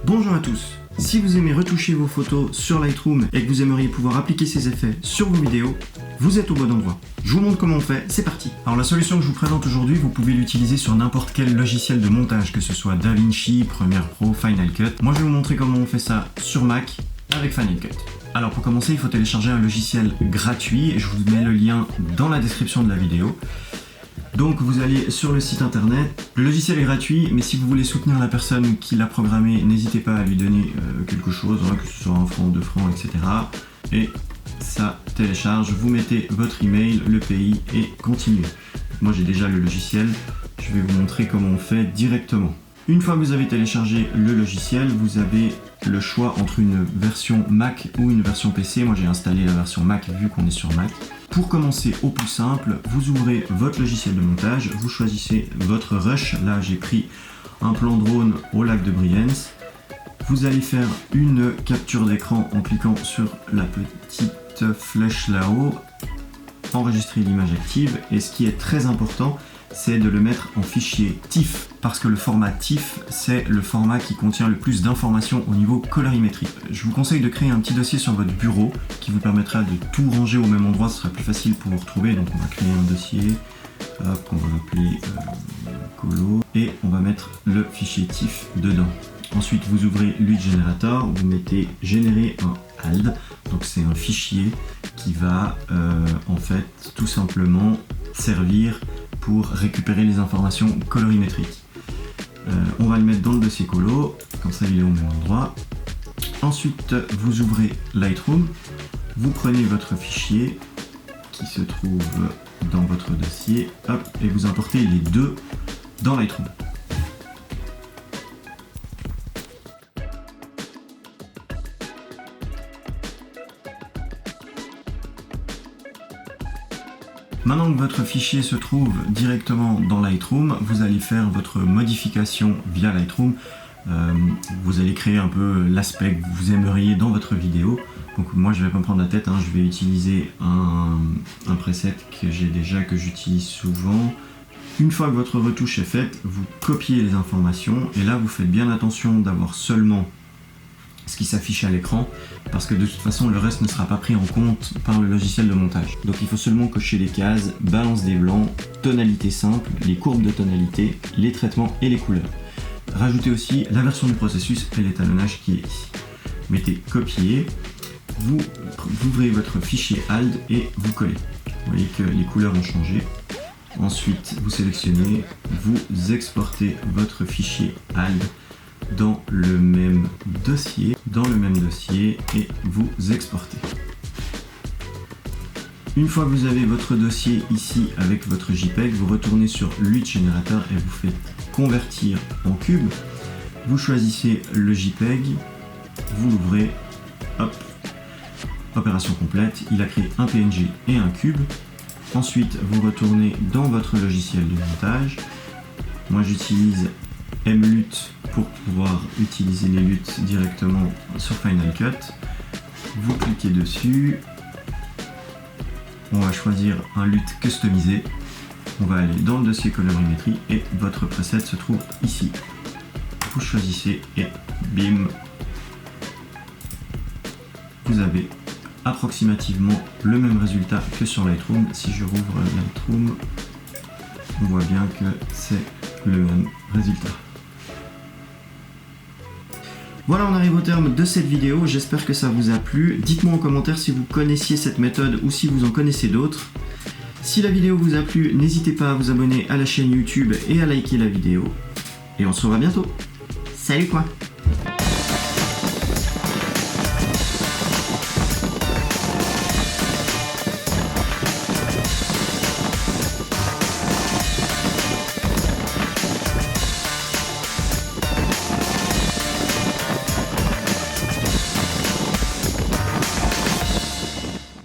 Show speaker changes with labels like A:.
A: Bonjour à tous. Si vous aimez retoucher vos photos sur Lightroom et que vous aimeriez pouvoir appliquer ces effets sur vos vidéos, vous êtes au bon endroit. Je vous montre comment on fait, c'est parti. Alors la solution que je vous présente aujourd'hui, vous pouvez l'utiliser sur n'importe quel logiciel de montage, que ce soit DaVinci, Premiere Pro, Final Cut. Moi je vais vous montrer comment on fait ça sur Mac avec Final Cut. Alors pour commencer, il faut télécharger un logiciel gratuit et je vous mets le lien dans la description de la vidéo. Donc vous allez sur le site internet, le logiciel est gratuit, mais si vous voulez soutenir la personne qui l'a programmé, n'hésitez pas à lui donner quelque chose, que ce soit 1 franc, 2 francs, etc. Et ça télécharge, vous mettez votre email, le pays et continuez. Moi j'ai déjà le logiciel, je vais vous montrer comment on fait directement. Une fois que vous avez téléchargé le logiciel, vous avez le choix entre une version Mac ou une version PC. Moi j'ai installé la version Mac vu qu'on est sur Mac. Pour commencer au plus simple, vous ouvrez votre logiciel de montage, vous choisissez votre rush. Là j'ai pris un plan drone au lac de Brienz. Vous allez faire une capture d'écran en cliquant sur la petite flèche là-haut, enregistrer l'image active, et ce qui est très important, c'est de le mettre en fichier TIFF, parce que le format TIFF, c'est le format qui contient le plus d'informations au niveau colorimétrie. Je vous conseille de créer un petit dossier sur votre bureau qui vous permettra de tout ranger au même endroit, ce sera plus facile pour vous retrouver. Donc on va créer un dossier, hop, qu'on va appeler colo, et on va mettre le fichier TIFF dedans. Ensuite vous ouvrez Luit Generator, vous mettez générer un ALD, donc c'est un fichier qui va en fait tout simplement servir pour récupérer les informations colorimétriques. On va le mettre dans le dossier colo, comme ça il est au même endroit. Ensuite vous ouvrez Lightroom, vous prenez votre fichier qui se trouve dans votre dossier, hop, et vous importez les deux dans Lightroom. Maintenant que votre fichier se trouve directement dans Lightroom, vous allez faire votre modification via Lightroom. Vous allez créer un peu l'aspect que vous aimeriez dans votre vidéo. Donc moi je vais pas me prendre la tête, je vais utiliser un preset que j'ai déjà, que j'utilise souvent. Une fois que votre retouche est faite, vous copiez les informations et là vous faites bien attention d'avoir seulement ce qui s'affiche à l'écran, parce que de toute façon le reste ne sera pas pris en compte par le logiciel de montage. Donc il faut seulement cocher les cases, balance des blancs, tonalité simple, les courbes de tonalité, les traitements et les couleurs. Rajoutez aussi la version du processus et l'étalonnage qui est ici. Mettez copier, vous ouvrez votre fichier ALD et vous collez. Vous voyez que les couleurs ont changé. Ensuite vous sélectionnez, vous exportez votre fichier ALD dans le même dossier et vous exportez. Une fois que vous avez votre dossier ici avec votre JPEG, vous retournez sur Luit Generator et vous faites convertir en cube. Vous choisissez le JPEG, vous l'ouvrez, hop, opération complète, il a créé un PNG et un cube. Ensuite vous retournez dans votre logiciel de montage. Moi j'utilise MLUT pour pouvoir utiliser les luttes directement sur Final Cut. Vous cliquez dessus, on va choisir un LUT customisé, on va aller dans le dossier colorimétrie et votre preset se trouve ici. Vous choisissez et bim, vous avez approximativement le même résultat que sur Lightroom. Si je rouvre Lightroom, on voit bien que c'est le même résultat. Voilà, on arrive au terme de cette vidéo, j'espère que ça vous a plu. Dites-moi en commentaire si vous connaissiez cette méthode ou si vous en connaissez d'autres. Si la vidéo vous a plu, n'hésitez pas à vous abonner à la chaîne YouTube et à liker la vidéo. Et on se revoit bientôt. Salut quoi!